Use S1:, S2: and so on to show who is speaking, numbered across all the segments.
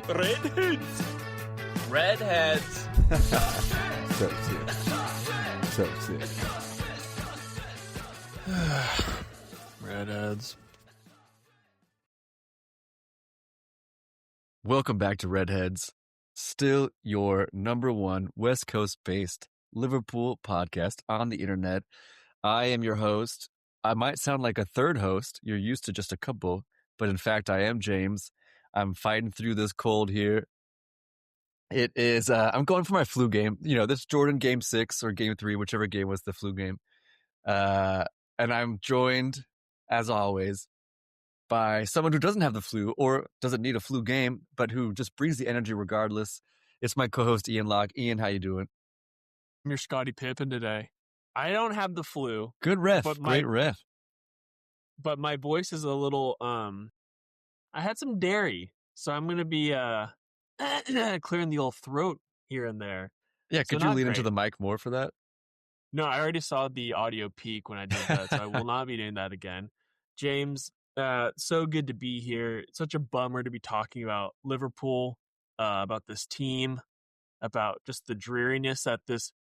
S1: Redheads. Redheads.
S2: So sick. So sick.
S1: Redheads.
S2: Welcome back to Redheads. Still your number one West Coast-based Liverpool podcast on the internet. I am your host. I might sound like a third host. You're used to just a couple, but in fact, I am James. I'm fighting through this cold here. It is, I'm going for my flu game. You know, this Jordan game 6 or game 3, whichever game was the flu game. And I'm joined, as always, by someone who doesn't have the flu or doesn't need a flu game, but who just brings the energy regardless. It's my co-host, Ian Locke. Ian, how you doing?
S1: I'm your Scottie Pippen today. I don't have the flu.
S2: Good ref. Great ref.
S1: But my voice is a little, I had some dairy, so I'm going to be clearing the old throat here and there.
S2: Yeah,
S1: So
S2: could you lean
S1: great.
S2: into the mic more for that?
S1: No, I already saw the audio peak when I did that, so I will not be doing that again. James, so good to be here. It's such a bummer to be talking about Liverpool, about this team, about just the dreariness that this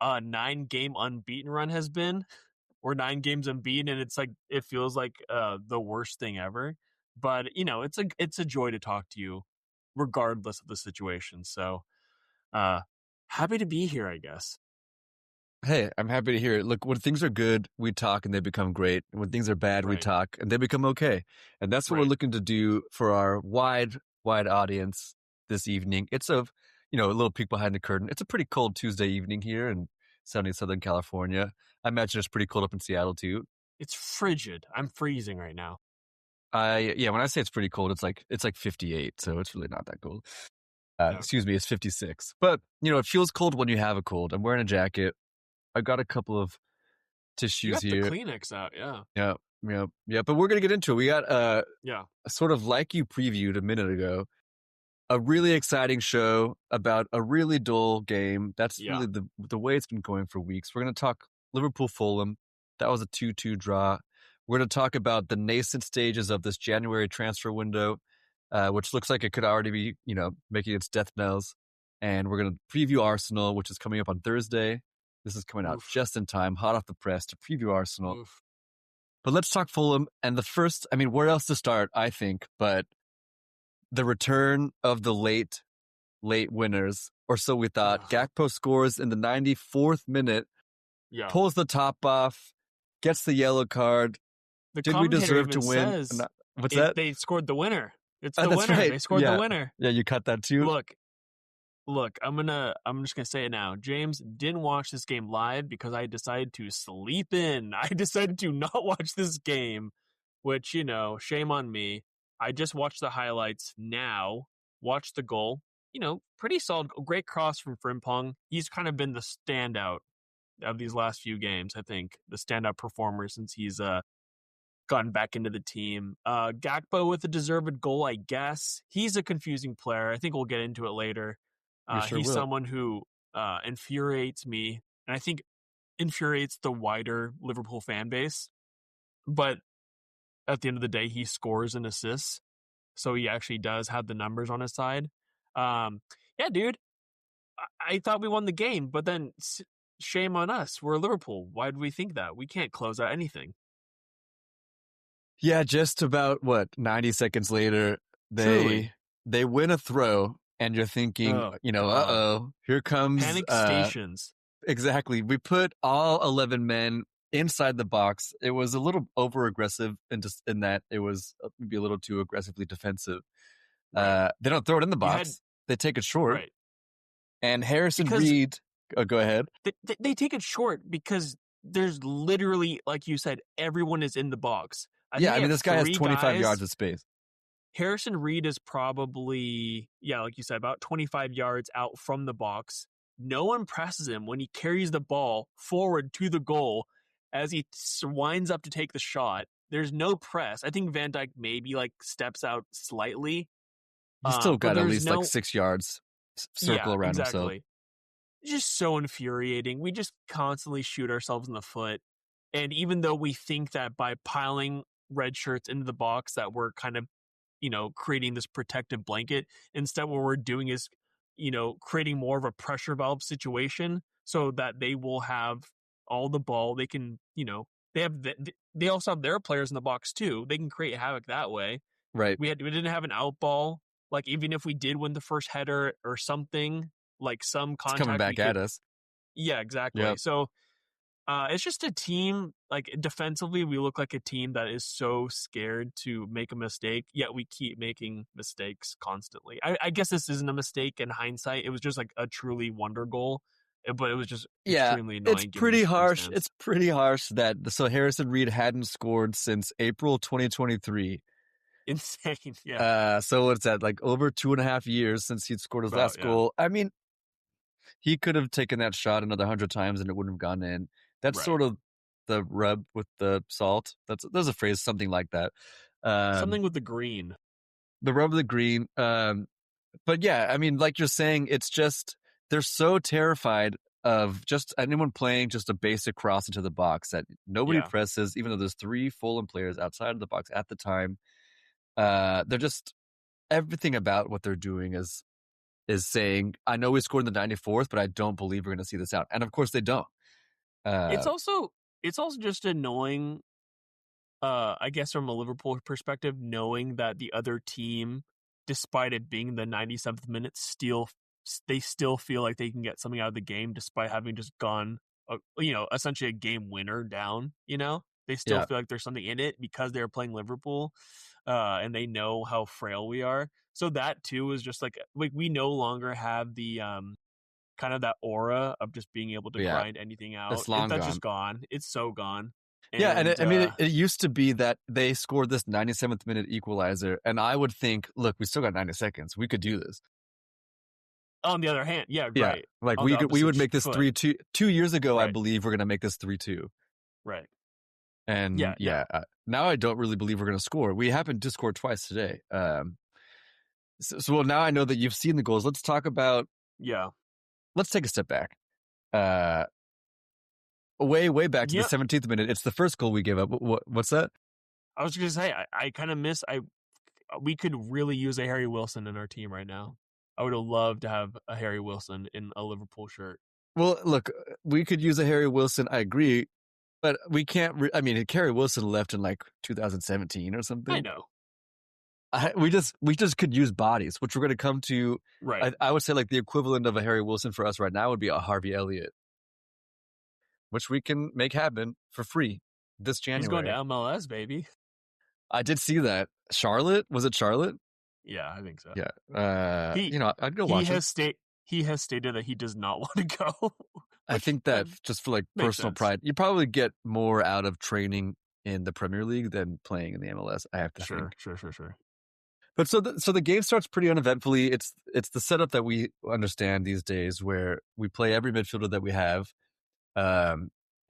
S1: 9-game unbeaten run has been. We're 9 games unbeaten, and it's like it feels like the worst thing ever. But you know, it's a joy to talk to you, regardless of the situation. So, happy to be here, I guess.
S2: Hey, I'm happy to hear it. Look, when things are good, we talk and they become great. And when things are bad, we
S1: Right.
S2: talk and they become okay. And that's what we're
S1: Right.
S2: looking to do for our wide audience this evening. It's a little peek behind the curtain. It's a pretty cold Tuesday evening here in sunny Southern California. I imagine it's pretty cold up in Seattle too.
S1: It's frigid. I'm freezing right now.
S2: When I say it's pretty cold, it's like 58, so it's really not that cold.
S1: Yeah.
S2: Excuse me, it's 56. But, it feels cold when you have a cold. I'm wearing a jacket. I've got a couple of
S1: You
S2: tissues
S1: got
S2: here.
S1: the Kleenex out, yeah.
S2: Yeah. But we're going to get into it. We got,
S1: Yeah.
S2: sort of like you previewed a minute ago, a really exciting show about a really dull game. That's
S1: Yeah.
S2: really the way it's been going for weeks. We're going to talk Liverpool-Fulham. That was a 2-2 draw. We're going to talk about the nascent stages of this January transfer window, which looks like it could already be, making its death knells. And we're going to preview Arsenal, which is coming up on Thursday. This is coming out just in time, hot off the press to preview Arsenal.
S1: Oof.
S2: But let's talk Fulham. And the first, where else to start, I think, but the return of the late winners, or so we thought. Gakpo scores in the 94th minute, pulls the top off, gets the yellow card. Did we deserve to win? What's that?
S1: They scored the winner. It's the
S2: that's
S1: winner.
S2: right.
S1: They scored the winner.
S2: Yeah, you cut that too?
S1: Look, I'm just gonna say it now. James didn't watch this game live because I decided to sleep in. I decided to not watch this game, which, shame on me. I just watched the highlights now, watched the goal. Pretty solid, great cross from Frimpong. He's kind of been the standout of these last few games, I think. The standout performer since he's gotten back into the team. Gakpo with a deserved goal, I guess. He's a confusing player. I think we'll get into it later. He's someone who infuriates me, and I think infuriates the wider Liverpool fan base. But at the end of the day, he scores and assists, so he actually does have the numbers on his side. Yeah, dude, I thought we won the game, but then shame on us. We're Liverpool. Why do we think that? We can't close out anything.
S2: Yeah, just about 90 seconds later, they win a throw. And you're thinking, here comes...
S1: Panic stations.
S2: Exactly. We put all 11 men inside the box. It was a little over-aggressive in that it was maybe a little too aggressively defensive.
S1: Right.
S2: They don't throw it in the box. They take it short.
S1: Right.
S2: And Harrison Reed... go ahead.
S1: They take it short because there's literally, like you said, everyone is in the box.
S2: This guy has 25 yards of space.
S1: Harrison Reed is probably, like you said, about 25 yards out from the box. No one presses him when he carries the ball forward to the goal as he winds up to take the shot. There's no press. I think Van Dijk maybe steps out slightly.
S2: He's still got at least 6 yards circle around himself.
S1: Just so infuriating. We just constantly shoot ourselves in the foot. And even though we think that by piling red shirts into the box that we're kind of creating this protective blanket. Instead, what we're doing is, creating more of a pressure valve situation so that they will have all the ball. They can, they also have their players in the box too. They can create havoc that way.
S2: Right.
S1: We didn't have an out ball. Like, even if we did win the first header or something, like some
S2: It's coming
S1: contact, we
S2: back at
S1: could.
S2: us.
S1: Yeah, exactly.
S2: Yep.
S1: So it's just a team, like, defensively, we look like a team that is so scared to make a mistake, yet we keep making mistakes constantly. I guess this isn't a mistake in hindsight. It was just like a truly wonder goal, but it was just
S2: Yeah,
S1: extremely
S2: it's
S1: annoying given the
S2: pretty harsh.
S1: circumstance.
S2: It's pretty harsh that so Harrison Reed hadn't scored since April 2023.
S1: Insane. Yeah.
S2: So what's that, like over 2.5 years since he'd scored his last
S1: Yeah.
S2: goal? I mean, he could have taken that shot another 100 times and it wouldn't have gone in. That's
S1: Right.
S2: sort of the rub with the salt. There's a phrase, something like that.
S1: Something with the green.
S2: The rub of the green. But yeah, I mean, like you're saying, it's just they're so terrified of just anyone playing just a basic cross into the box that nobody
S1: Yeah.
S2: presses, even though there's 3 Fulham players outside of the box at the time. They're just everything about what they're doing is saying, I know we scored in the 94th, but I don't believe we're going to see this out. And of course they don't.
S1: It's also just annoying, I guess from a Liverpool perspective, knowing that the other team, despite it being the 97th minute, they still feel like they can get something out of the game despite having just gone, essentially a game winner down. They still
S2: Yeah.
S1: feel like there's something in it because they're playing Liverpool, and they know how frail we are. So that too is just like we no longer have the kind of that aura of just being able to
S2: Yeah.
S1: grind anything out.
S2: It's long
S1: That's
S2: gone.
S1: just gone. It's so gone.
S2: Yeah, and
S1: And
S2: I mean, it used to be that they scored this 97th minute equalizer, and I would think, look, we still got 90 seconds. We could do this.
S1: on the other hand, yeah,
S2: Yeah,
S1: right.
S2: like
S1: On the
S2: we would
S1: opposite
S2: make this
S1: foot.
S2: 3-2. 2 years ago, I
S1: Right.
S2: believe we're going to make this 3-2.
S1: Right.
S2: And
S1: Yeah.
S2: now I don't really believe we're going to score. We happened to score twice today. So well, now I know that you've seen the goals. Let's talk about.
S1: Yeah.
S2: Let's take a step back. Way back to
S1: Yeah.
S2: the 17th minute. It's the first goal we gave up. What's that?
S1: I was gonna say I kind of miss we could really use a Harry Wilson in our team right now. I would have loved to have a Harry Wilson in a Liverpool shirt.
S2: Well, look, we could use a Harry Wilson. I agree, but we can't. I mean, Harry Wilson left in like 2017 or something.
S1: I know.
S2: We just could use bodies, which we're going to come to.
S1: Right.
S2: I would say like the equivalent of a Harry Wilson for us right now would be a Harvey Elliott, which we can make happen for free this January.
S1: He's going to MLS, baby.
S2: I did see that. Charlotte? Was it Charlotte?
S1: Yeah, I think so.
S2: Yeah. I'd go watch it.
S1: He has stated that he does not want to go.
S2: I think that just for like personal
S1: sense.
S2: pride, you probably get more out of training in the Premier League than playing in the MLS. I have to think.
S1: Sure.
S2: But so the game starts pretty uneventfully. It's the setup that we understand these days, where we play every midfielder that we have,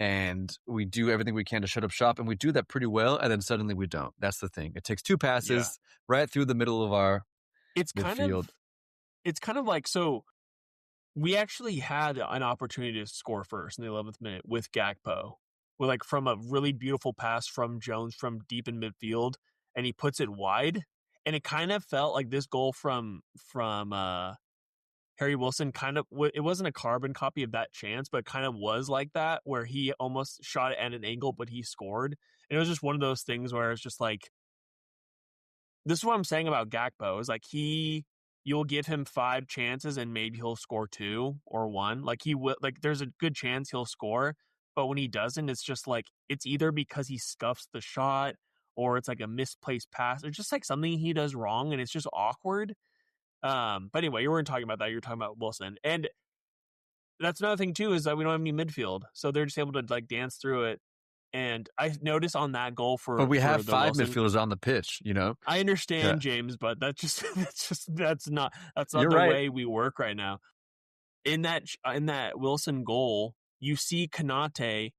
S2: and we do everything we can to shut up shop, and we do that pretty well. And then suddenly we don't. That's the thing. It takes 2 passes right through the middle of our midfield.
S1: It's kind of like, so we actually had an opportunity to score first in the 11th minute with Gakpo, from a really beautiful pass from Jones from deep in midfield, and he puts it wide. And it kind of felt like this goal from Harry Wilson it wasn't a carbon copy of that chance, but it kind of was like that, where he almost shot it at an angle, but he scored. And it was just one of those things where it's just like, this is what I'm saying about Gakpo, is like you'll give him 5 chances and maybe he'll score 2 or 1. Like he will, like there's a good chance he'll score, but when he doesn't, it's just like, it's either because he scuffs the shot or it's like a misplaced pass. It's just like something he does wrong and it's just awkward. But anyway, you weren't talking about that. You're talking about Wilson. And that's another thing too, is that we don't have any midfield. So they're just able to like dance through it. And I noticed on that goal
S2: but we have 5
S1: Wilson,
S2: midfielders on the pitch,
S1: I understand, James, but that's not
S2: You're
S1: the
S2: right.
S1: way we work right now. In that Wilson goal, you see Konate,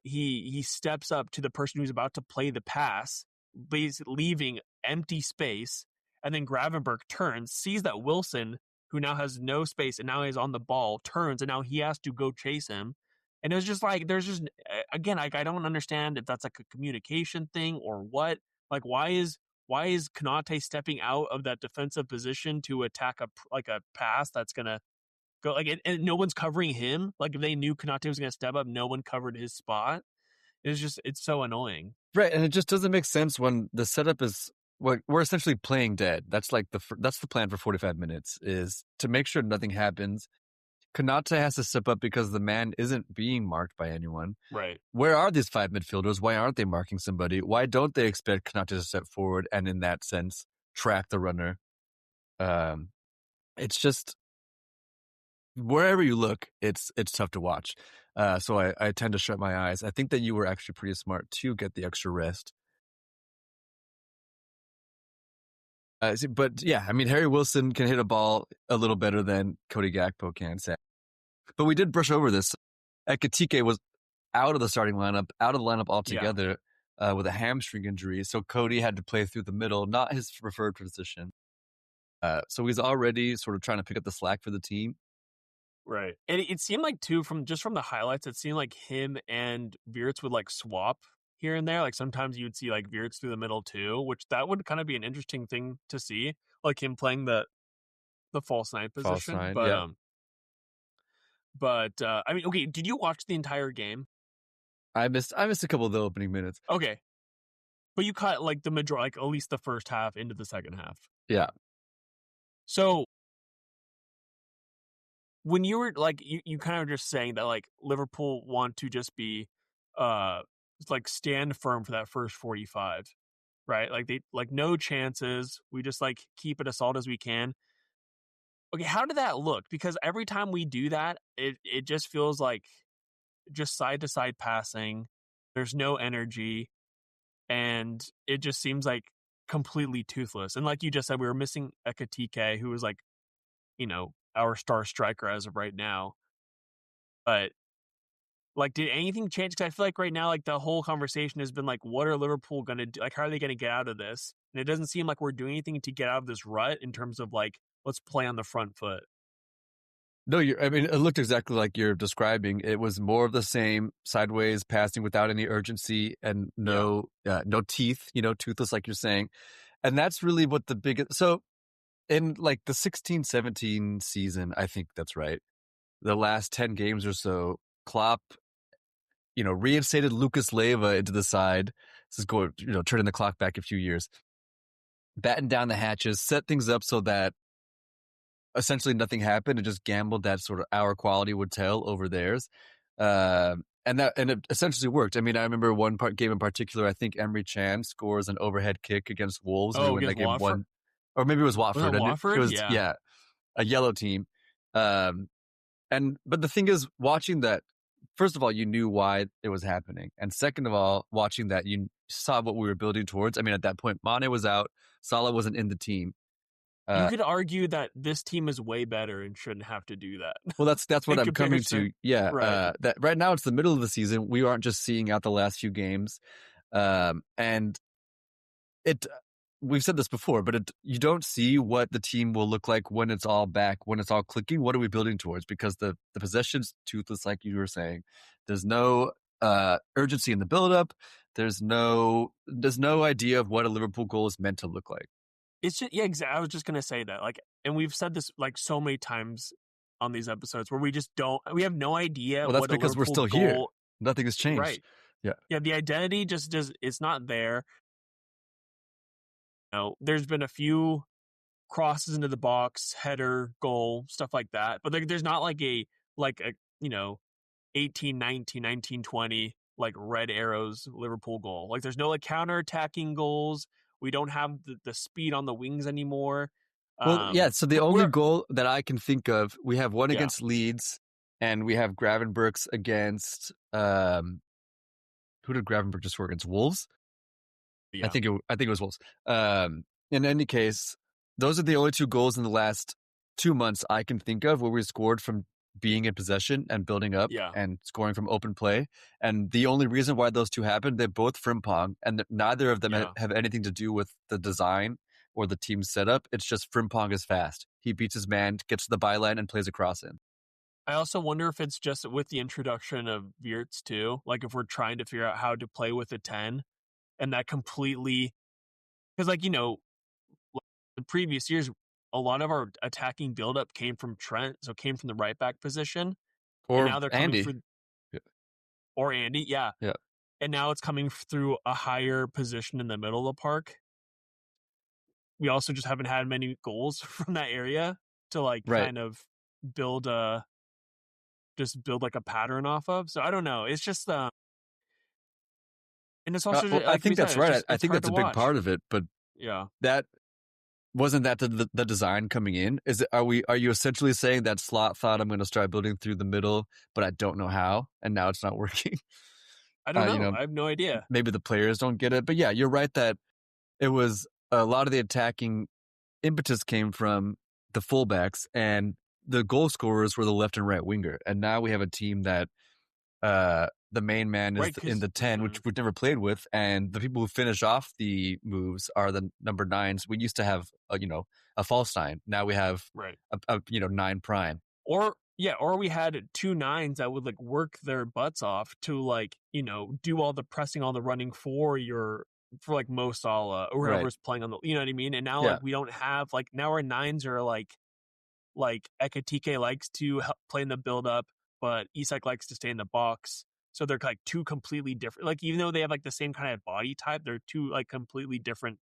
S1: he steps up to the person who's about to play the pass, basically leaving empty space, and then Gravenberg turns, sees that Wilson, who now has no space and now he's on the ball, turns, and now he has to go chase him. And it was just like, there's just, again, like, I don't understand if that's like a communication thing or what. Like, why is why is Konate stepping out of that defensive position to attack a pass that's gonna go and no one's covering him? Like if they knew Konate was gonna step up, no one covered his spot. It's so annoying.
S2: Right, and it just doesn't make sense when the setup is we're essentially playing dead. That's like that's the plan for 45 minutes is to make sure nothing happens. Konate has to step up because the man isn't being marked by anyone.
S1: Right.
S2: Where are these 5 midfielders? Why aren't they marking somebody? Why don't they expect Konate to step forward and in that sense track the runner? It's just wherever you look, it's tough to watch. So I tend to shut my eyes. I think that you were actually pretty smart to get the extra rest. But yeah, I mean, Harry Wilson can hit a ball a little better than Cody Gakpo can. Say, but we did brush over this. Ekitike was out of the starting lineup, out of the lineup altogether with a hamstring injury. So Cody had to play through the middle, not his preferred position. So he's already sort of trying to pick up the slack for the team.
S1: Right. And it seemed like too from the highlights, it seemed like him and Wirtz would like swap here and there. Like sometimes you'd see like Wirtz through the middle too, which that would kind of be an interesting thing to see, like him playing the false nine position.
S2: False nine,
S1: But
S2: yeah.
S1: I mean, okay, did you watch the entire game?
S2: I missed a couple of the opening minutes.
S1: Okay. But you caught like the majority, like at least the first half into the second half.
S2: Yeah.
S1: So when you were like you kind of just saying that like Liverpool want to just be like stand firm for that first 45, right? Like they like no chances. We just like keep it as solid as we can. Okay, how did that look? Because every time we do that, it just feels like just side to side passing. There's no energy, and it just seems like completely toothless. And like you just said, we were missing Ekitike, who was like, our star striker as of right now. But like, did anything change? Because I feel like right now, like the whole conversation has been like, what are Liverpool going to do? Like, how are they going to get out of this? And it doesn't seem like we're doing anything to get out of this rut in terms of like, let's play on the front foot.
S2: No, I mean, it looked exactly like you're describing. It was more of the same sideways passing without any urgency and no teeth, toothless, like you're saying. And that's really what the biggest. So in like the 16-17 season, I think that's right. The last 10 games or so, Klopp, reinstated Lucas Leiva into the side. This is going, turning the clock back a few years. Batten down the hatches, set things up so that essentially nothing happened and just gambled that sort of our quality would tell over theirs. And it essentially worked. I mean, I remember one game in particular, I think Emre Can scores an overhead kick against Wolves.
S1: Oh,
S2: when
S1: against
S2: that game
S1: Watford?
S2: won. Or maybe it was Watford.
S1: Was it Watford?
S2: It was, yeah, a yellow team. But the thing is, watching that, first of all, you knew why it was happening. And second of all, watching that, you saw what we were building towards. I mean, at that point, Mane was out. Salah wasn't in the team.
S1: You could argue that this team is way better and shouldn't have to do that.
S2: Well, that's what I'm coming to. Yeah.
S1: Right.
S2: That right now it's the middle of the season. We aren't just seeing out the last few games. And we've said this before, but you don't see what the team will look like when it's all back, when it's all clicking. What are we building towards? Because the possession's toothless, like you were saying. There's no urgency in the build-up. There's no idea of what a Liverpool goal is meant to look like.
S1: It's just, yeah, exactly. I was just gonna say that, like, and we've said this like so many times on these episodes where we have no idea.
S2: Well, that's because we're still here. Nothing has changed.
S1: Right.
S2: Yeah.
S1: Yeah. The identity it's not there. There's been a few crosses into the box, header, goal, stuff like that. But there's not like a 18, 19, 19, 20 like red arrows Liverpool goal. Like there's no like counter-attacking goals. We don't have the speed on the wings anymore.
S2: Well, yeah, so the only goal that I can think of, we have one against Leeds, and we have Gravenberch's against who did Gravenberch just score against? Wolves?
S1: Yeah.
S2: I think it was Wolves. In any case, those are the only two goals in the last 2 months I can think of where we scored from being in possession and building up and scoring from open play. And the only reason why those two happened, they're both Frimpong, and neither of them have anything to do with the design or the team setup. It's just Frimpong is fast. He beats his man, gets to the byline, and plays a cross in.
S1: I also wonder if it's just with the introduction of Wirtz too, like if we're trying to figure out how to play with a 10, and that completely, because the previous years, a lot of our attacking buildup came from Trent, so it came from the right back position, and
S2: Or
S1: now they're coming
S2: Andy.
S1: for or Andy, yeah,
S2: Yeah.
S1: and now it's coming through a higher position in the middle of the park. We also just haven't had many goals from that area to like
S2: Right.
S1: kind of build a build like a pattern off of. So I don't know. It's just and it's also
S2: Well, I
S1: like we
S2: think
S1: said,
S2: that's right. I
S1: it's
S2: think
S1: hard
S2: that's
S1: to
S2: a big
S1: watch.
S2: part of it. But
S1: Yeah.
S2: that wasn't that the design coming in? Is it? Are you essentially saying that Slot thought I'm going to start building through the middle, but I don't know how, and now it's not working?
S1: I don't
S2: You
S1: know.
S2: know,
S1: I have no idea.
S2: maybe the players don't get it. But yeah, you're right that it was a lot of the attacking impetus came from the fullbacks, and the goal scorers were the left and right winger. And now we have a team that the main man is
S1: Right,
S2: in
S1: because
S2: the 10, which we've never played with, and the people who finish off the moves are the number 9s. We used to have a false 9. Now we have
S1: right.
S2: a 9 prime.
S1: Or we had 2 9s that would like work their butts off to like, do all the pressing, all the running for like Mo Salah or
S2: Right.
S1: whoever's playing on the, you know what I mean? And now
S2: Yeah.
S1: like we don't have like now our 9s are like Ekatike likes to help play in the build up, but Isak likes to stay in the box. So they're like two completely different. Like even though they have like the same kind of body type, they're two like completely different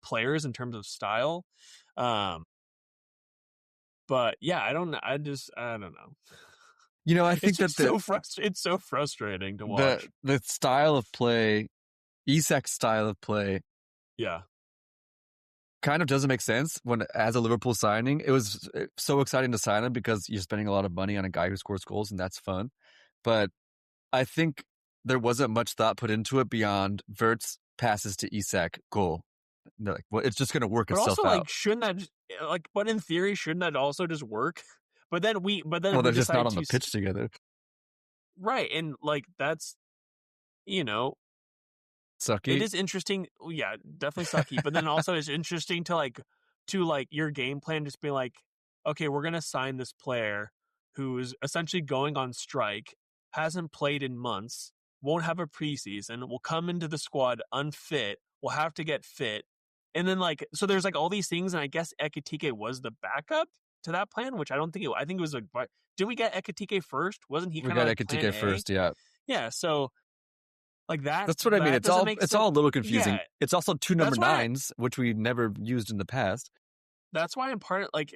S1: players in terms of style. But yeah, I don't know. I don't know.
S2: I
S1: It's
S2: think that
S1: just it's so frustrating to watch.
S2: the style of play, Isak's style of play,
S1: Yeah.
S2: kind of doesn't make sense when, as a Liverpool signing, it was so exciting to sign him because you're spending a lot of money on a guy who scores goals, and that's fun. But I think there wasn't much thought put into it beyond Verts passes to Isak, goal. They're like, well, it's just going to work
S1: But
S2: itself
S1: also
S2: out.
S1: like shouldn't that but in theory shouldn't that also just work? But then we
S2: Well, they're just not
S1: decide
S2: on the pitch together.
S1: right, and like that's you know it
S2: Sucky.
S1: is interesting. Yeah, definitely sucky. But then also it's interesting to like your game plan just be like, okay, we're gonna sign this player who's essentially going on strike, hasn't played in months, won't have a preseason, will come into the squad unfit, will have to get fit. And then like so there's like all these things, and I guess Ekatike was the backup to that plan, which I think it was like did we get Ekatike first? Wasn't he
S2: We
S1: kind of
S2: got
S1: like plan
S2: Ekatike
S1: A?
S2: first, yeah.
S1: Yeah, so like
S2: That's what I mean.
S1: that
S2: It's
S1: doesn't
S2: all
S1: make
S2: it's
S1: sense.
S2: all a little
S1: Yeah,
S2: confusing. It's also two number
S1: that's why
S2: 9s, which we never used in the past.
S1: I'm part of like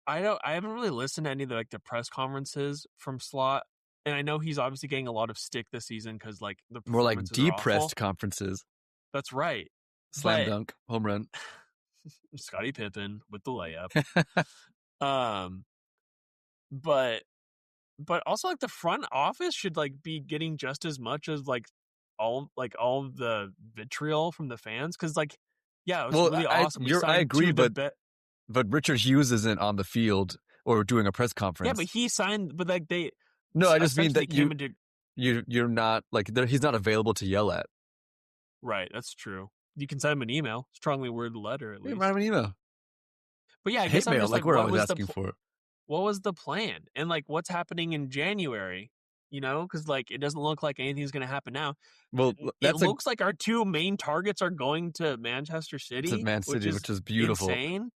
S1: I haven't really listened to any of the press conferences from Slot, and I know he's obviously getting a lot of stick this season because like the
S2: More like
S1: performances are awful.
S2: depressed conferences.
S1: That's right,
S2: Slam
S1: but
S2: dunk, home run.
S1: Scottie Pippen with the layup. Um, but also like the front office should like be getting just as much as all of the vitriol from the fans because like yeah, it was
S2: Well,
S1: really awesome. We
S2: I
S1: signed two
S2: agree,
S1: of the
S2: but
S1: best.
S2: Richard Hughes isn't on the field or doing a press
S1: Yeah,
S2: conference.
S1: but he signed, but like they
S2: No, I just mean
S1: essentially
S2: that
S1: came into
S2: you're not like he's not available to yell at.
S1: right. That's true. You can send him an email, strongly worded letter at
S2: Hey, write
S1: least.
S2: him an email,
S1: But yeah, I guess
S2: hate
S1: I'm
S2: mail,
S1: just
S2: like
S1: like,
S2: we're always asking for.
S1: what was the plan, and like what's happening in January? Because like it doesn't look like anything's going to happen now.
S2: Well,
S1: It looks like our two main targets are going to Manchester
S2: to
S1: City,
S2: Man
S1: which
S2: City,
S1: is
S2: which is beautiful.
S1: insane.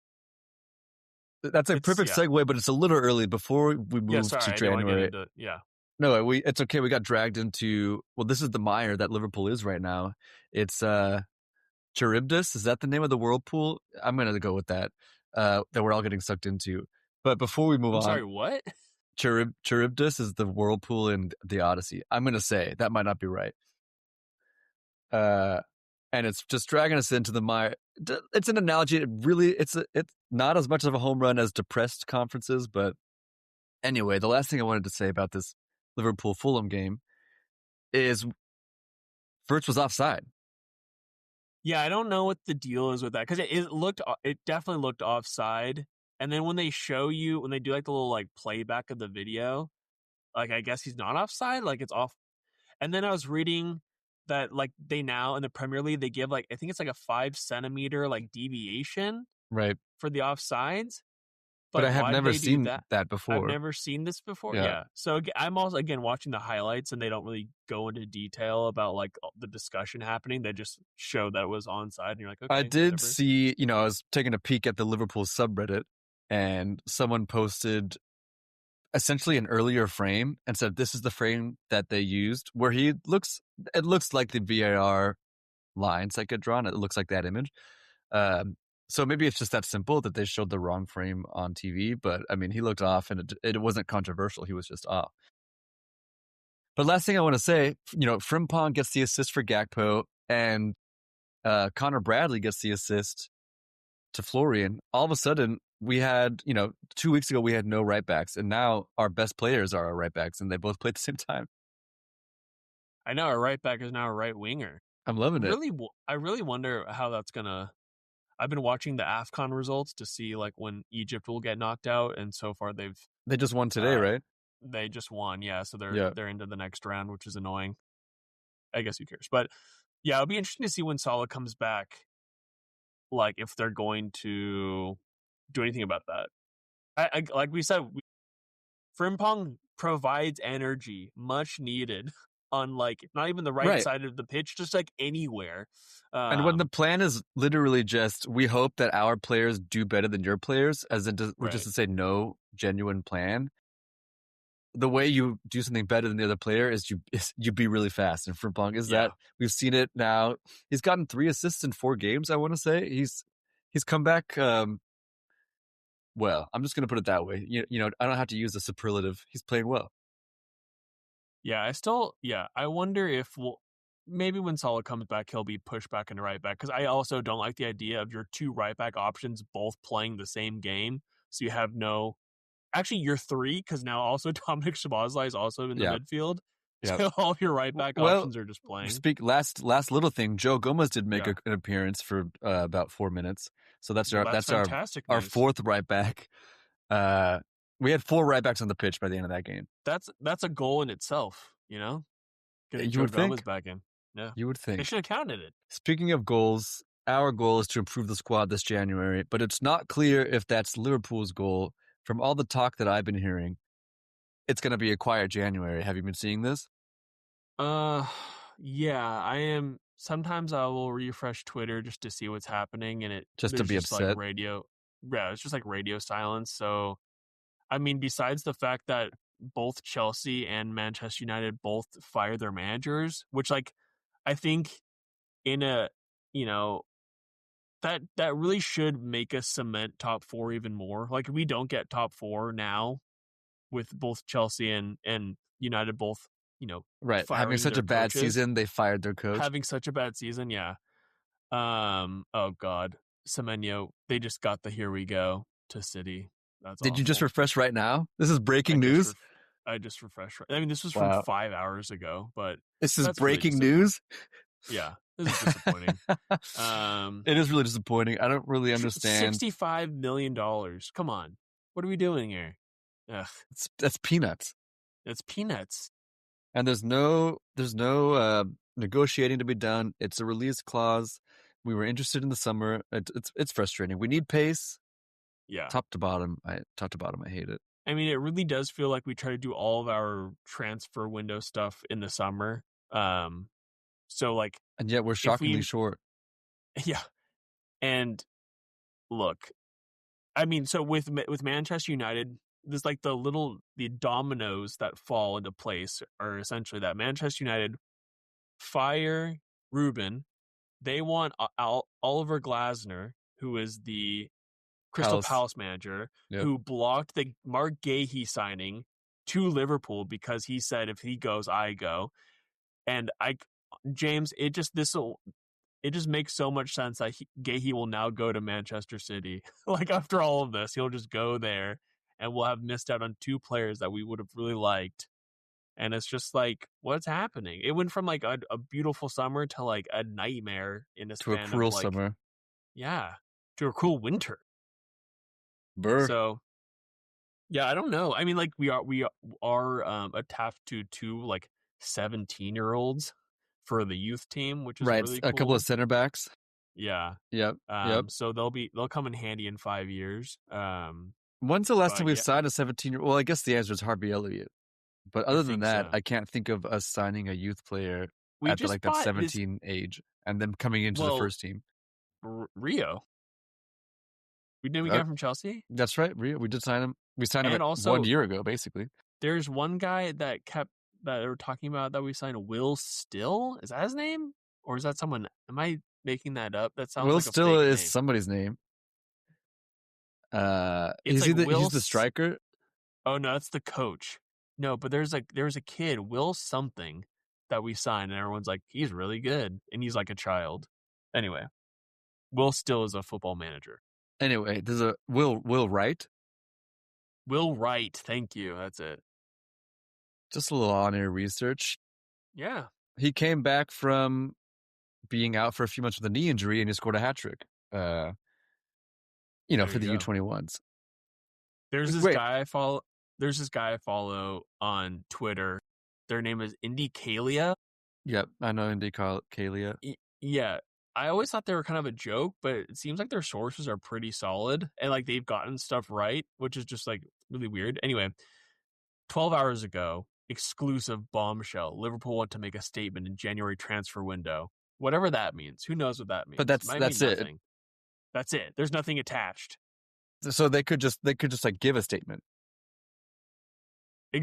S2: That's a
S1: It's
S2: perfect
S1: yeah,
S2: segue, but it's a little early before we
S1: yeah.
S2: move to
S1: Sorry, I didn't want to get
S2: January.
S1: into yeah.
S2: No, it's okay. We got dragged into, well, this is the mire that Liverpool is right now. It's Charybdis. Is that the name of the whirlpool? I'm going to go with that, that we're all getting sucked into. But before we move
S1: I'm
S2: on,
S1: sorry, what?
S2: Charybdis is the whirlpool in the Odyssey. I'm going to say that might not be right. And it's just dragging us into the mire. It's an analogy. It's not as much of a home run as depressed conferences, but anyway, the last thing I wanted to say about this Liverpool Fulham game is Verts was offside.
S1: Yeah, I don't know what the deal is with that because it definitely looked offside. And then when they when they do like the little like playback of the video, like I guess he's not offside, like it's off. And then I was reading that like they now in the Premier League they give like I think it's like a 5 centimeter like deviation
S2: Right.
S1: for the offsides.
S2: But
S1: But
S2: I have
S1: why did
S2: never
S1: they do
S2: seen
S1: that?
S2: that
S1: I've
S2: before.
S1: never seen this before.
S2: Yeah.
S1: Yeah. So I'm also again watching the highlights, and they don't really go into detail about like the discussion happening. They just show that it was onside, and you're like,
S2: I
S1: okay,
S2: did
S1: whatever.
S2: see, I was taking a peek at the Liverpool subreddit, and someone posted essentially an earlier frame and said this is the frame that they used, where it looks like the VAR lines that get drawn. It looks like that image. So maybe it's just that simple that they showed the wrong frame on TV. But I mean, he looked off, and it wasn't controversial. He was just off. But last thing I want to say, Frimpong gets the assist for Gakpo, and Connor Bradley gets the assist to Florian. All of a sudden, we had, 2 weeks ago, we had no right backs, and now our best players are our right backs, and they both play at the same time.
S1: I know our right back is now a right winger.
S2: I'm loving it.
S1: I really wonder how that's gonna. I've been watching the AFCON results to see like when Egypt will get knocked out, and so far
S2: They just won today, right?
S1: they just won, yeah. So
S2: Yeah.
S1: they're into the next round, which is annoying. I guess who cares? But yeah, it'll be interesting to see when Salah comes back. Like if they're going to do anything about that. I like we said, Frimpong provides energy, much needed, on like not even the right side of the pitch, just like anywhere.
S2: And when the plan is literally just, we hope that our players do better than your players, as in which is to say no genuine plan. The way you do something better than the other player is you be really fast. And Frimpong is that. We've seen it now. He's gotten 3 assists in 4 games, I want to say. He's come back. Well, I'm just going to put it that way. I don't have to use the superlative. He's playing well.
S1: Yeah, I wonder if maybe when Salah comes back, he'll be pushed back into right back. Because I also don't like the idea of your 2 right back options both playing the same game. So you have actually your 3, because now also Dominic Szoboszlai is also in the midfield. Yep. So all your right back options are just playing.
S2: Last little thing, Joe Gomez did make an appearance for about 4 minutes. So that's our 4th right back. We had 4 right backs on the pitch by the end of that game.
S1: That's a goal in itself, getting Joe Gomez back in. Yeah,
S2: you would think
S1: they should have counted it.
S2: Speaking of goals, our goal is to improve the squad this January, but it's not clear if that's Liverpool's goal. From all the talk that I've been hearing, it's going to be a quiet January. Have you been seeing this?
S1: Yeah, I am. Sometimes I will refresh Twitter just to see what's happening, and
S2: just to be upset.
S1: Like radio, it's just like radio silence. So, I mean, besides the fact that both Chelsea and Manchester United both fired their managers, which like I think in a that really should make us cement top 4 even more. Like we don't get top 4 now with both Chelsea and United both,
S2: having such a bad season, they fired their coach.
S1: Having such a bad season, yeah. Oh God, Semenyo, they just got the here we go to City. That's
S2: Did
S1: awful.
S2: You just refresh right now? This is breaking news.
S1: I just refreshed. I mean, this was from 5 hours ago, but
S2: this is breaking news.
S1: Yeah, this is disappointing.
S2: It is really disappointing. I don't really understand.
S1: $65 million. Come on, what are we doing here? Ugh.
S2: That's peanuts.
S1: It's peanuts.
S2: And there's no negotiating to be done. It's a release clause. We were interested in the summer. It's frustrating. We need pace.
S1: Yeah.
S2: Top to bottom, I hate it.
S1: I mean, it really does feel like we try to do all of our transfer window stuff in the summer. So like,
S2: and yet we're shockingly short.
S1: Yeah. And look, I mean, so with Manchester United, there's like the dominoes that fall into place are essentially that Manchester United fire Ruben. They want Oliver Glasner, who is the Crystal Palace manager, who blocked the Mark Gahey signing to Liverpool because he said if he goes, I go. And James, it just makes so much sense that Gahey will now go to Manchester City. Like after all of this, he'll just go there, and we'll have missed out on 2 players that we would have really liked. And it's just like, what's happening? It went from like a beautiful summer to like a nightmare in a span
S2: to a cruel
S1: of like,
S2: summer.
S1: Yeah, to a cruel winter.
S2: Brr.
S1: So, yeah, I don't know. I mean, like we are attached to 2 like 17-year-olds for the youth team, which is really cool.
S2: A couple of center backs.
S1: Yeah.
S2: Yep.
S1: So they'll come in handy in 5 years.
S2: When's the last time
S1: But
S2: we've
S1: yeah,
S2: signed a 17-year-old? Well, I guess the answer is Harvey Elliott. But
S1: I
S2: other than
S1: think
S2: that,
S1: so.
S2: I can't think of us signing a youth player
S1: We
S2: at
S1: just
S2: that
S1: bought this.
S2: 17 age and then coming into the
S1: Well,
S2: first team.
S1: Rio. We got him from Chelsea,
S2: That's right. We did sign him. We signed him
S1: and
S2: 1
S1: also
S2: year ago, basically.
S1: there's one guy that they were talking about that we signed. Will Still, is that his name, or is that someone? Am I making that up? That sounds
S2: Will
S1: like a
S2: Still
S1: fake
S2: is
S1: name.
S2: somebody's name.
S1: It's like
S2: He's the striker?
S1: Oh no, that's the coach. No, but there's a kid, Will something, that we signed, and everyone's like, he's really good, and he's like a child. Anyway, Will Still is a football manager.
S2: Anyway, there's a Will Wright.
S1: Will Wright, thank you. That's it.
S2: Just a little on-air research.
S1: Yeah.
S2: He came back from being out for a few months with a knee injury, and he scored a hat trick. For the U21s.
S1: There's this
S2: Wait.
S1: guy I follow. There's this guy I follow on Twitter. Their name is Indy Kalia.
S2: Yep, I know Indy Kalia.
S1: Yeah. I always thought they were kind of a joke, but it seems like their sources are pretty solid and like they've gotten stuff right, which is just like really weird. Anyway, 12 hours ago, exclusive bombshell. Liverpool want to make a statement in January transfer window. Whatever that means. Who knows what that means?
S2: But that's
S1: Might
S2: it.
S1: mean nothing. That's it. There's nothing attached.
S2: So they could just like give a statement.
S1: Hey,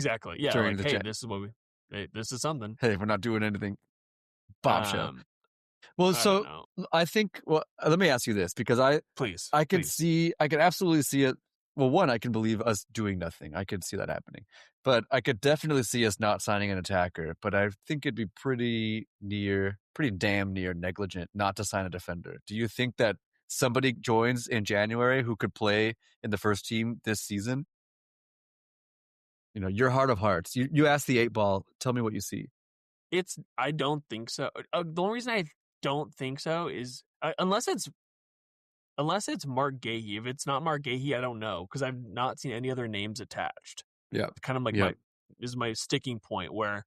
S1: this is something.
S2: Hey, we're not doing anything. Bombshell. Well, so I think. Well, let me ask you this because I can absolutely see it. Well, one, I can believe us doing nothing. I could see that happening, but I could definitely see us not signing an attacker. But I think it'd be pretty damn near negligent not to sign a defender. Do you think that somebody joins in January who could play in the first team this season? Your heart of hearts. You ask the 8-ball. Tell me what you see.
S1: I don't think so. The only reason I don't think so is unless it's Mark Gahey. If it's not Mark Gahey, I don't know because I've not seen any other names attached.
S2: Yeah,
S1: it's kind of like my sticking point where.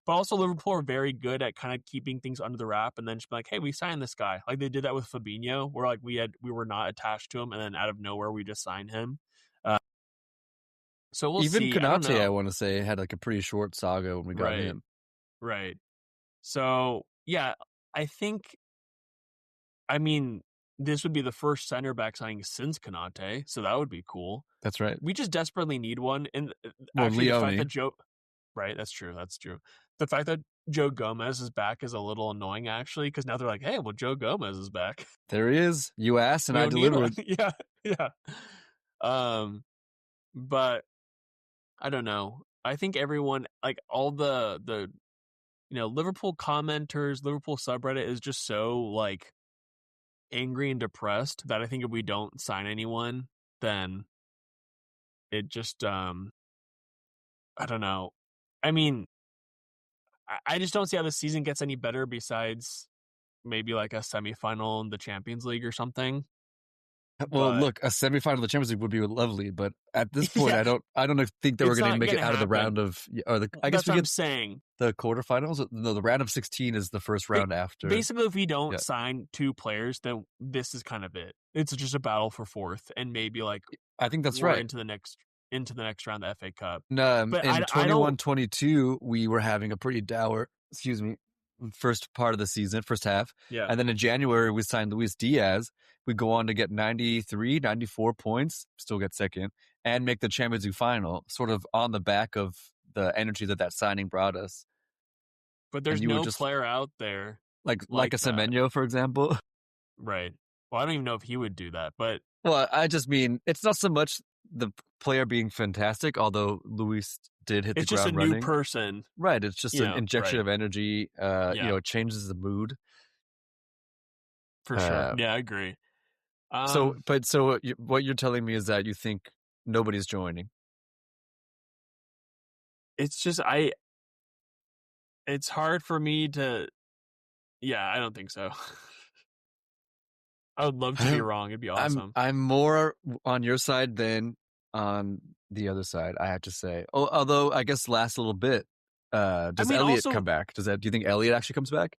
S1: But also Liverpool are very good at kind of keeping things under the wrap and then just be like, hey, we signed this guy. Like they did that with Fabinho, where like we were not attached to him, and then out of nowhere we just signed him. So we'll see.
S2: Even Konate, I want to say, had like a pretty short saga when we got him.
S1: Right. So yeah, I mean, this would be the first center back signing since Konate, so that would be cool.
S2: That's right.
S1: We just desperately need one, and
S2: actually,
S1: the fact that right, that's true. The fact that Joe Gomez is back is a little annoying, actually, because now they're like, hey, well, Joe Gomez is back.
S2: There he is. You asked, and I delivered.
S1: Yeah. But I don't know. I think everyone, like all the Liverpool commenters, Liverpool subreddit is just so like angry and depressed that I think if we don't sign anyone, then it just I don't know. I mean, I just don't see how the season gets any better besides maybe like a semifinal in the Champions League or something.
S2: Well, look, a semifinal of the Champions League would be lovely, but at this point, I don't think that we're going to make it out of the round of. I guess we get
S1: saying
S2: the quarterfinals. No, the round of 16 is the first round after.
S1: Basically, if we don't sign 2 players, then this is kind of it. It's just a battle for 4th, and maybe like
S2: I think that's right
S1: into the next round of the FA Cup.
S2: No, but in 21-22, we were having a pretty dour. Excuse me. First part of the season, first half.
S1: Yeah.
S2: And then in January, we signed Luis Diaz. We go on to get 93, 94 points, still get second, and make the Champions League final, sort of on the back of the energy that signing brought us.
S1: But there's no player out there.
S2: Like a Semenyo, for example.
S1: Right. Well, I don't even know if he would do that, but.
S2: Well, I just mean, it's not so much the player being fantastic, although Luis did hit the ground running.
S1: It's just a new person.
S2: Right. It's just an injection of energy. It changes the mood.
S1: For sure. Yeah, I agree.
S2: So what you're telling me is that you think nobody's joining?
S1: It's just, it's hard for me to, I don't think so. I would love to be wrong. It'd be awesome.
S2: I'm more on your side than on the other side, I have to say. Although I guess last a little bit. Does Elliot come back? Do you think Elliot actually comes back?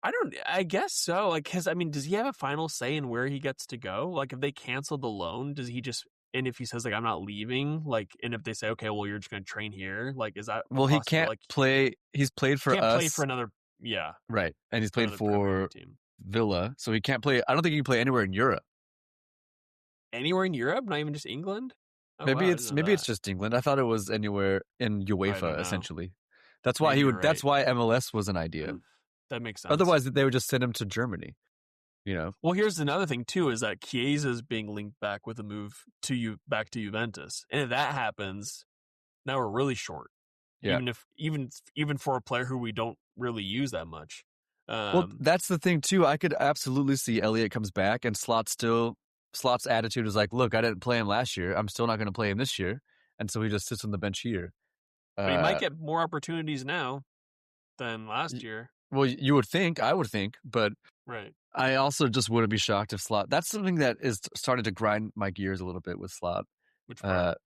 S1: I guess so. Like, cause I mean, does he have a final say in where he gets to go? Like, if they cancel the loan, does he just, and if he says like, I'm not leaving, like, and if they say, okay, well, you're just going to train here. Like, is that a
S2: Well, he
S1: possibility?
S2: can't
S1: Like,
S2: play. He's played
S1: he
S2: for
S1: can't play for
S2: us,
S1: another, yeah,
S2: right? And he's
S1: for
S2: played
S1: another Premier
S2: for
S1: League team.
S2: Villa, so he can't play. I don't think he can play anywhere in Europe.
S1: Anywhere in Europe, not even just England? Oh, wow,
S2: Maybe
S1: I didn't
S2: it's
S1: know
S2: maybe it's
S1: that.
S2: just England. I thought it was anywhere in
S1: I don't
S2: UEFA
S1: know.
S2: essentially. That's why
S1: Maybe
S2: he
S1: you're
S2: would. That's
S1: right.
S2: why MLS was an idea.
S1: That makes sense.
S2: Otherwise, they would just send him to Germany. You know.
S1: Well, here's another thing too: is that Chiesa is being linked back with a move to back to Juventus, and if that happens, now we're really short.
S2: Yeah.
S1: Even for a player who we don't really use that much.
S2: Well, that's the thing too. I could absolutely see Elliott comes back and Slot's attitude is like, look, I didn't play him last year. I'm still not going to play him this year, and so he just sits on the bench here.
S1: But he might get more opportunities now than last year.
S2: Well, you would think, I would think, but
S1: Right.
S2: I also just wouldn't be shocked if Slot. That's something that is starting to grind my gears a little bit with Slot.
S1: Which part?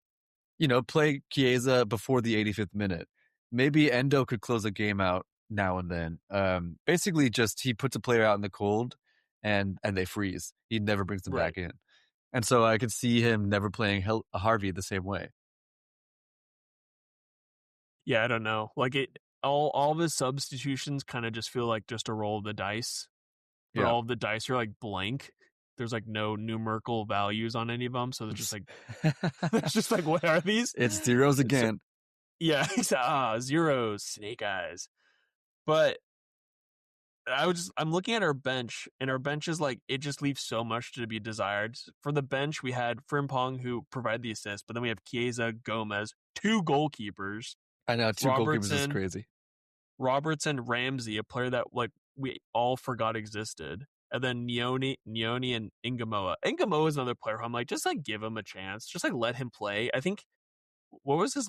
S2: Play Chiesa before the 85th minute. Maybe Endo could close a game out now and then. Basically, just he puts a player out in the cold, and they freeze. He never brings them back in, and so I could see him never playing Harvey the same way.
S1: Yeah, I don't know. Like all of his substitutions kind of just feel like just a roll of the dice. But all of the dice are like blank. There's like no numerical values on any of them, so it's just like it's just like, what are these?
S2: It's zeros again.
S1: Yeah, zeros, snake eyes. But I'm looking at our bench, and our bench is like, it just leaves so much to be desired. For the bench, we had Frimpong, who provided the assist, but then we have Chiesa, Gomez, 2 goalkeepers.
S2: I know, 2 goalkeepers is crazy.
S1: Robertson, Ramsey, a player that like we all forgot existed. And then Nioni and Ingamoa. Ingamoa is another player who I'm like, just like give him a chance. Just like let him play. I think what was it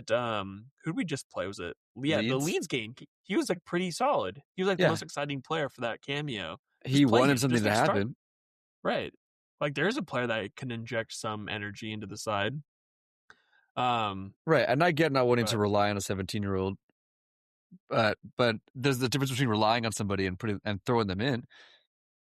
S1: who did we just play? Was it the Leeds game? He was like pretty solid. He was like the most exciting player for that cameo.
S2: He wanted something to happen.
S1: Right. Like there's a player that can inject some energy into the side.
S2: Right. And I get not wanting to rely on a 17-year-old. But there's the difference between relying on somebody and throwing them in.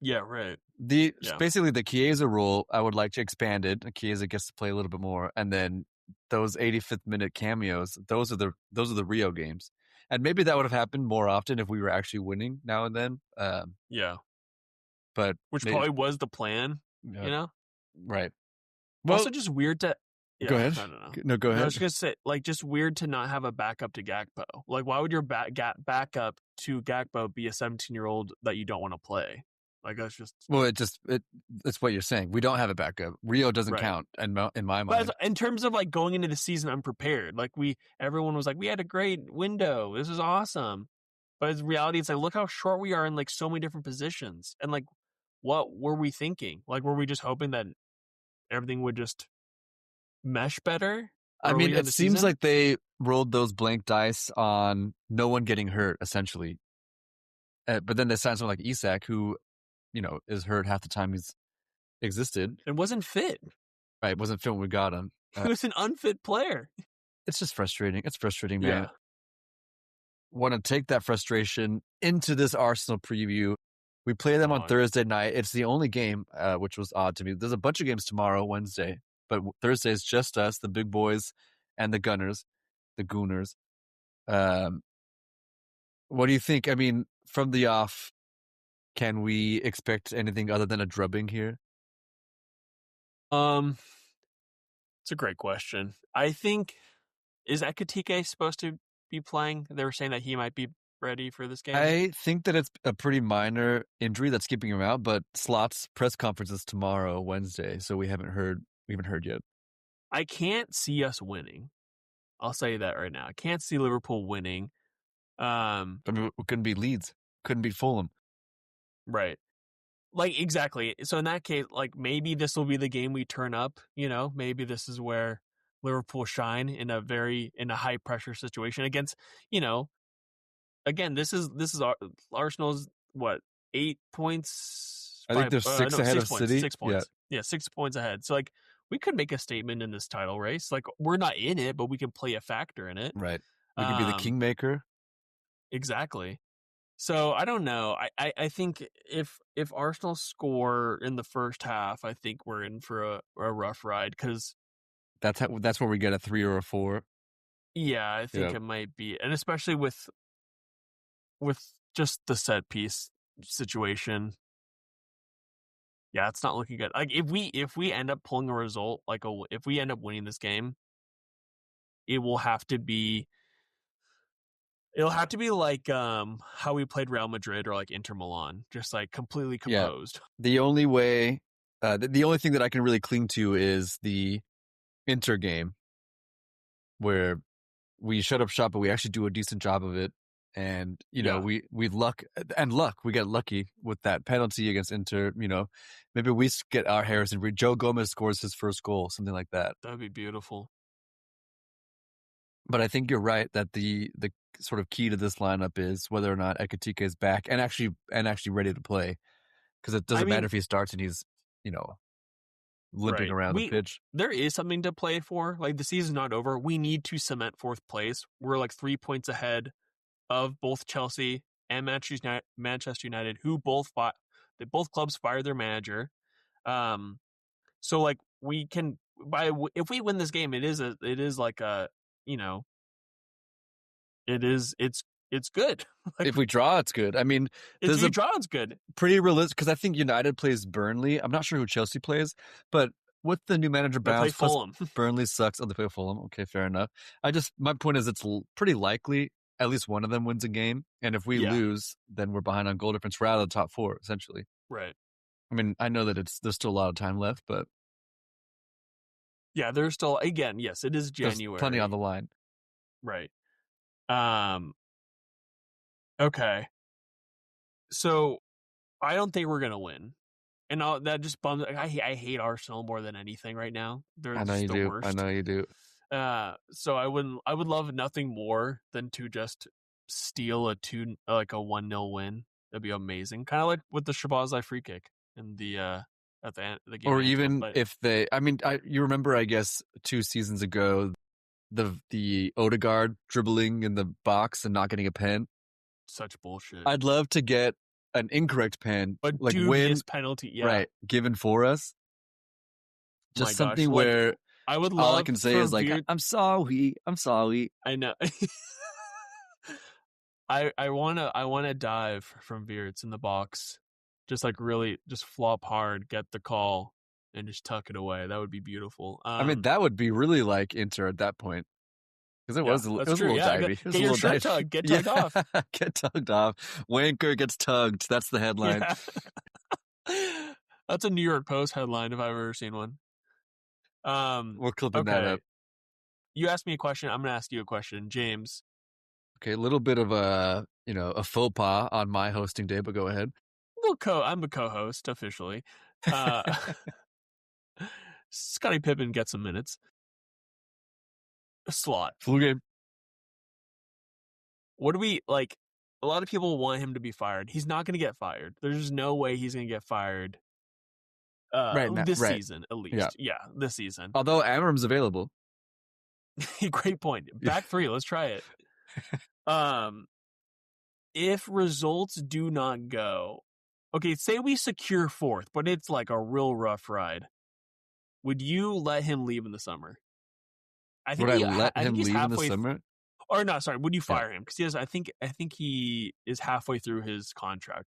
S1: Yeah, right.
S2: Basically the Chiesa rule, I would like to expand it. Chiesa gets to play a little bit more, and then those 85th minute cameos, those are the Rio games, and maybe that would have happened more often if we were actually winning now and then. But
S1: which probably was the plan,
S2: right?
S1: Well, also just weird to. Yeah,
S2: go ahead.
S1: I don't know.
S2: No, go ahead.
S1: I was gonna say, like, just weird to not have a backup to Gakpo. Like, why would your backup to Gakpo be a 17-year-old that you don't want to play? Like, that's just.
S2: Well, it's what you're saying. We don't have a backup. Rio doesn't count, in my mind.
S1: But in terms of like going into the season unprepared, like everyone was like, we had a great window. This is awesome. But in reality, it's like, look how short we are in like so many different positions, and like, what were we thinking? Like, were we just hoping that everything would just mesh better?
S2: I mean, it seems like they rolled those blank dice on no one getting hurt, essentially. But then they signed someone like Isak, who, is hurt half the time he's existed.
S1: And wasn't fit.
S2: Right, wasn't fit when we got him.
S1: He was an unfit player.
S2: It's just frustrating. It's frustrating, man.
S1: Yeah.
S2: Want to take that frustration into this Arsenal preview. We play them on Thursday night. It's the only game, which was odd to me. There's a bunch of games tomorrow, Wednesday. But Thursday is just us, the big boys, and the Gunners, the Gooners. What do you think? I mean, from the off, can we expect anything other than a drubbing here?
S1: It's a great question. I think, is Ekitike supposed to be playing? They were saying that he might be ready for this game.
S2: I think that it's a pretty minor injury that's keeping him out, but Slot's press conference is tomorrow, Wednesday, so we haven't heard yet.
S1: I can't see us winning. I'll say that right now. I can't see Liverpool winning.
S2: I mean, it couldn't be Leeds. Couldn't be Fulham. Right.
S1: Like, exactly. So in that case, like, maybe this will be the game we turn up, maybe this is where Liverpool shine in a high pressure situation against, again, this is Arsenal's 8 points?
S2: I think they're 6 ahead of City.
S1: 6 points. Yeah, 6 points ahead. So like, we could make a statement in this title race. Like, we're not in it, but we can play a factor in it.
S2: Right. We could be the kingmaker.
S1: Exactly. So I don't know. I think if Arsenal score in the first half, I think we're in for a rough ride because
S2: That's where we get a 3 or a 4.
S1: yeah, I think
S2: Yeah.
S1: it might be, and especially with just the set piece situation. Yeah, it's not looking good. Like if we end up pulling a result, if we end up winning this game, it will have to be it'll have to be like how we played Real Madrid or like Inter Milan, just like completely
S2: Yeah.
S1: composed.
S2: The only way, the only thing that I can really cling to is the Inter game, where we shut up shop, but we actually do a decent job of it. And,
S1: Yeah,
S2: we we get lucky with that penalty against Inter. Maybe we get our Harrison Reed. Joe Gomez scores his first goal, something like that.
S1: that'd be beautiful.
S2: But I think you're right that the sort of key to this lineup is whether or not Ekitike is back and actually ready to play. Because it
S1: I
S2: doesn't matter
S1: mean,
S2: if he starts and he's, limping
S1: right.
S2: around the pitch.
S1: There is something to play for. Like the season's not over. We need to cement fourth place. We're like 3 points ahead of both Chelsea and Manchester United, who both clubs fired their manager. So like we can if we win this game, it is like a you know it is it's good. Like
S2: If we draw, it's good. I mean,
S1: if
S2: there's
S1: you
S2: a
S1: draw, it's good.
S2: pretty realistic because I think United plays Burnley. I'm not sure who Chelsea plays, but with the new manager
S1: They play
S2: bounce, plus
S1: Fulham.
S2: Burnley sucks. Oh, they play Fulham. Okay, fair enough. My point is, it's pretty likely at least one of them wins a game, and if we
S1: Yeah,
S2: lose, then we're behind on goal difference. We're out of the top 4 essentially.
S1: right.
S2: I mean, I know that there's still a lot of time left, but
S1: Yeah, there's still again. Yes, it is
S2: there's plenty
S1: January.
S2: on the line.
S1: Right. Um. Okay. So I don't think we're gonna win, and that just bums. I hate Arsenal more than anything right now. They're
S2: I know
S1: just
S2: you
S1: the
S2: do. I
S1: worst.
S2: know you do.
S1: So I would love nothing more than to just steal a 1-0 win. That'd be amazing. Kind of like with the Shabazz free kick in the at the end, the game
S2: Or
S1: at Anfield.
S2: even
S1: But
S2: if they, I mean, you remember, I guess 2 seasons ago, the Odegaard dribbling in the box and not getting a pen.
S1: such bullshit.
S2: I'd love to get an incorrect pen,
S1: A
S2: like
S1: dubious penalty. Yeah.
S2: right, given for us.
S1: My
S2: Just
S1: gosh.
S2: something
S1: Like
S2: where
S1: I would
S2: all I
S1: love
S2: can say
S1: for
S2: is like,
S1: Veer.
S2: I'm sorry.
S1: I know. I wanna dive from Veerts in the box, just like really just flop hard, get the call, and just tuck it away. That would be beautiful.
S2: I mean, that would be really like Inter at that point. Because it
S1: Yeah,
S2: was, it
S1: that's
S2: was a
S1: true.
S2: little
S1: Yeah,
S2: divey. It was
S1: get
S2: a
S1: your
S2: little
S1: shirt
S2: divey.
S1: tugged, get tugged off.
S2: Get tugged off. Wanker gets tugged. That's the headline.
S1: Yeah. That's a New York Post headline if I've ever seen one.
S2: We're clipping that
S1: Okay.
S2: up.
S1: You asked me a question. I'm gonna ask you a question, James.
S2: Okay, a little bit of a faux pas on my hosting day, but go ahead.
S1: I'm a co-host officially. Scottie Pippen gets some minutes. A slot.
S2: Full game.
S1: What do we like? A lot of people want him to be fired. He's not going to get fired. There's no way he's going to get fired.
S2: Right now,
S1: This
S2: right.
S1: season at least. Yeah, this season.
S2: Although Amram's available.
S1: Great point. Back 3. Let's try it. If results do not go, okay, say we secure 4th, but it's like a real rough ride. Would you let him leave in the summer? I think
S2: Would I let him
S1: he's
S2: leave in the
S1: halfway
S2: summer?
S1: Or no, sorry, would you fire him? Because I think he is halfway through his contract.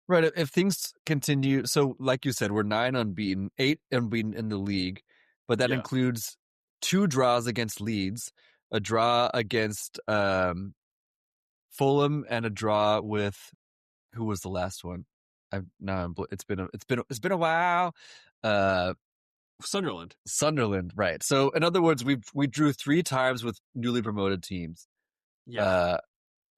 S2: Right. If things continue, so like you said, we're 8 unbeaten in the league, but that includes 2 draws against Leeds, a draw against Fulham, and a draw with who was the last one? It's been a while.
S1: Sunderland,
S2: right? So in other words, we drew 3 times with newly promoted teams.
S1: Yeah.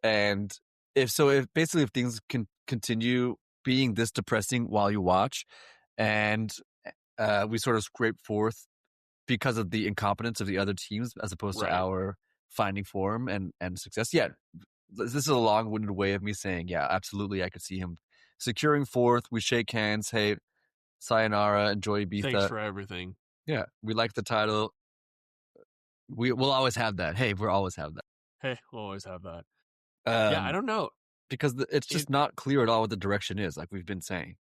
S2: And if things can continue being this depressing while you watch, and we sort of scrape 4th because of the incompetence of the other teams as opposed to our finding form and success. Yeah, this is a long-winded way of me saying, yeah, absolutely, I could see him securing 4th. We shake hands. Hey, sayonara, enjoy Ibiza.
S1: Thanks for everything.
S2: Yeah, we like the title. We'll always have that. Hey, we'll always have that.
S1: Hey, we'll always have that. Yeah, I don't know.
S2: because it's just not clear at all what the direction is, like we've been saying.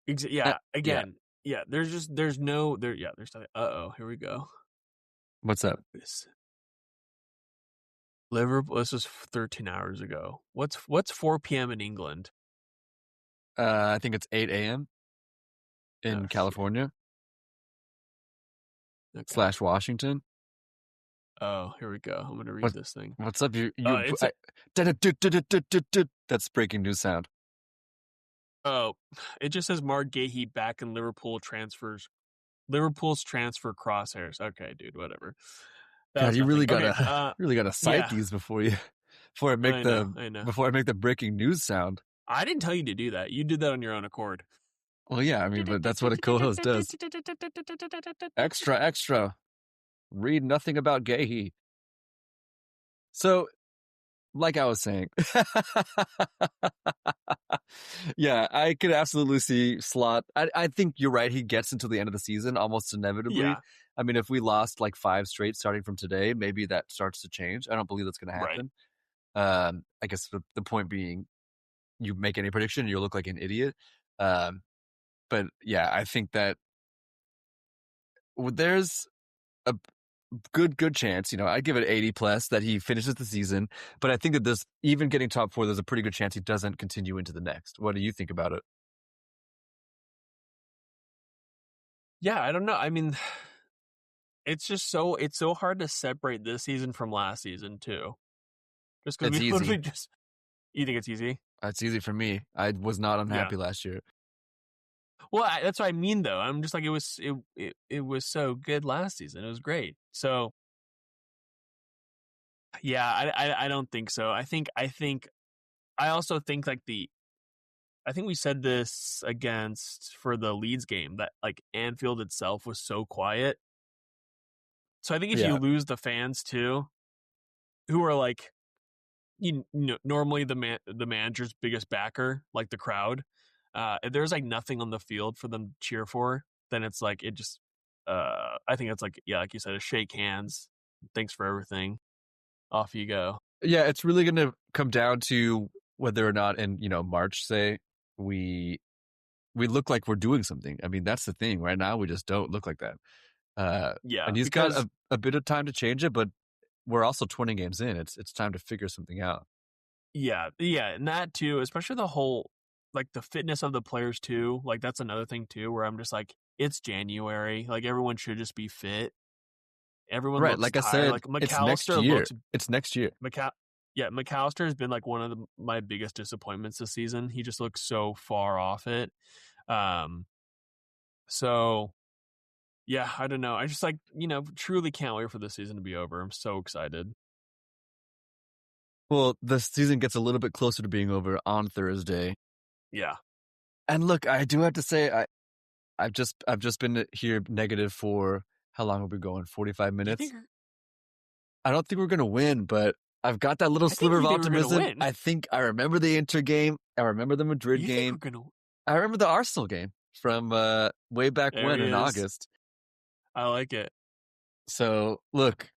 S1: Yeah.
S2: Yeah.
S1: Again. Yeah. There's no there. Yeah. There's nothing. Here we go.
S2: What's up?
S1: Liverpool. This was 13 hours ago. What's 4 p.m. in England?
S2: I think it's 8 a.m. in California / Washington.
S1: Oh, here we go. I'm gonna read this thing.
S2: What's up? That's breaking news sound.
S1: Oh, it just says Mark Gahey back in Liverpool's transfer crosshairs. Okay, dude, whatever.
S2: God, you really gotta cite these before I make the breaking news sound.
S1: I didn't tell you to do that. You did that on your own accord.
S2: Well, yeah, I mean, but that's what a co-host does. Extra. Read nothing about Gahey. So, like I was saying, yeah, I could absolutely see Slot. I think you're right. He gets into the end of the season almost inevitably.
S1: Yeah.
S2: I mean, if we lost like 5 straight starting from today, maybe that starts to change. I don't believe that's going to happen. Right. I guess the point being, you make any prediction, you'll look like an idiot. But yeah, I think that there's a good chance, I'd give it 80 plus that he finishes the season. But I think that this, even getting top 4, there's a pretty good chance he doesn't continue into the next. What do you think about it?
S1: Yeah, I don't know. I mean, it's so hard to separate this season from last season too. Just because we literally just. You think it's easy?
S2: It's easy for me. I was not unhappy last year.
S1: Well, that's what I mean, though. I'm just like, it was so good last season. It was great. So, yeah, I don't think so. I also think like I think we said this for the Leeds game that like Anfield itself was so quiet. So I think if you lose the fans too, who are like, normally the manager's biggest backer, like the crowd, if there's like nothing on the field for them to cheer for, then it's like it just I think it's like, yeah, like you said, a shake hands, thanks for everything, off you go.
S2: Yeah, it's really going to come down to whether or not in March, say, we look like we're doing something. I mean, that's the thing. Right now, we just don't look like that. And he's got a bit of time to change it, but we're also 20 games in. It's time to figure something out.
S1: Yeah, and that too, especially the whole like the fitness of the players too. Like that's another thing too, where I'm just like, it's January, like everyone should just be fit. Everyone looks
S2: like
S1: tired.
S2: I said,
S1: like McAllister
S2: it's next year.
S1: McAllister has been like one of my biggest disappointments this season. He just looks so far off it. So yeah, I don't know. I just like, truly can't wait for the season to be over. I'm so excited.
S2: Well, the season gets a little bit closer to being over on Thursday.
S1: Yeah.
S2: And look, I do have to say, I've just been here negative for how long have we going? 45 minutes. I don't think we're gonna win, but I've got that little sliver of optimism. I think I remember the Inter game. I remember the Madrid game. I remember the Arsenal game from way back when in August.
S1: I like it.
S2: So look,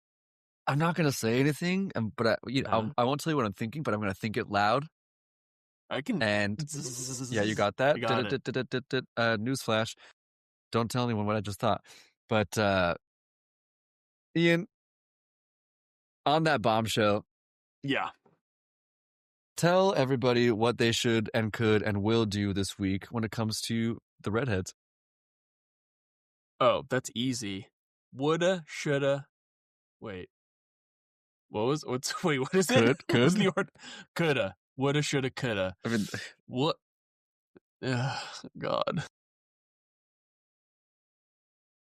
S2: I'm not gonna say anything, but I won't tell you what I'm thinking, but I'm gonna think it loud.
S1: I can.
S2: And yeah, you got that. Newsflash! Don't tell anyone what I just thought. But Ian, on that bombshell,
S1: yeah,
S2: tell everybody what they should and could and will do this week when it comes to the Redheads.
S1: Oh, that's easy. Woulda, shoulda. Wait. What is it?
S2: Could.
S1: Coulda. Woulda, shoulda, coulda.
S2: I mean,
S1: what? God.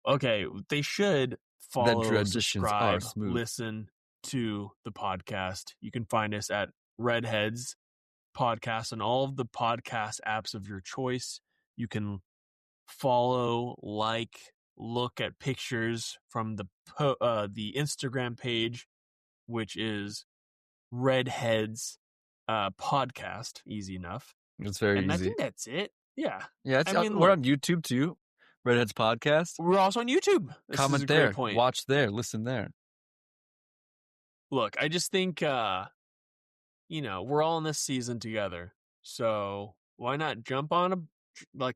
S1: Okay, they should follow, subscribe, listen to the podcast. You can find us at Redheads Podcast on all of the podcast apps of your choice. You can follow, look at pictures from the Instagram page, which is Redheads Podcast. Easy enough.
S2: It's very easy.
S1: I think that's it. Yeah.
S2: Yeah, we're on YouTube too. Redheads Podcast.
S1: We're also on YouTube.
S2: Comment there. Watch there. Listen there.
S1: Look, I just think we're all in this season together. So why not jump on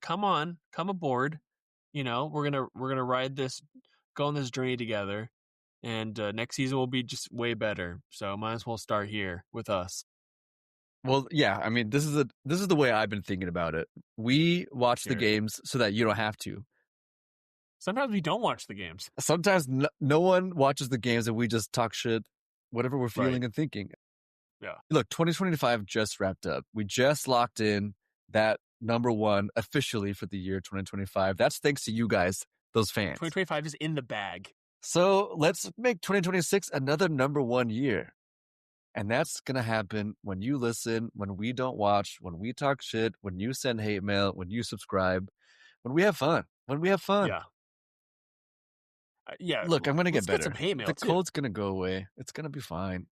S1: come on, come aboard. We're gonna go on this journey together, and next season will be just way better. So might as well start here with us.
S2: Well, yeah, I mean, this is the way I've been thinking about it. We watch the
S1: Hear it.
S2: games so that you don't have to.
S1: Sometimes we don't watch the games.
S2: Sometimes no one watches the games and we just talk shit, whatever we're
S1: Right.
S2: feeling and thinking.
S1: Yeah.
S2: Look, 2025 just wrapped up. We just locked in that number one officially for the year 2025. That's thanks to you guys, those fans.
S1: 2025 is in the bag.
S2: So let's make 2026 another number one year. And that's going to happen when you listen, when we don't watch, when we talk shit, when you send hate mail, when you subscribe, when we have fun. When we have fun.
S1: Yeah. Yeah.
S2: Look, I'm going to get
S1: Let's
S2: better.
S1: get some hate mail
S2: The
S1: too.
S2: cold's going to go away. It's going to be fine.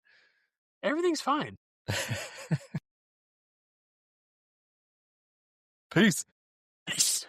S1: Everything's fine.
S2: Peace.
S1: Peace.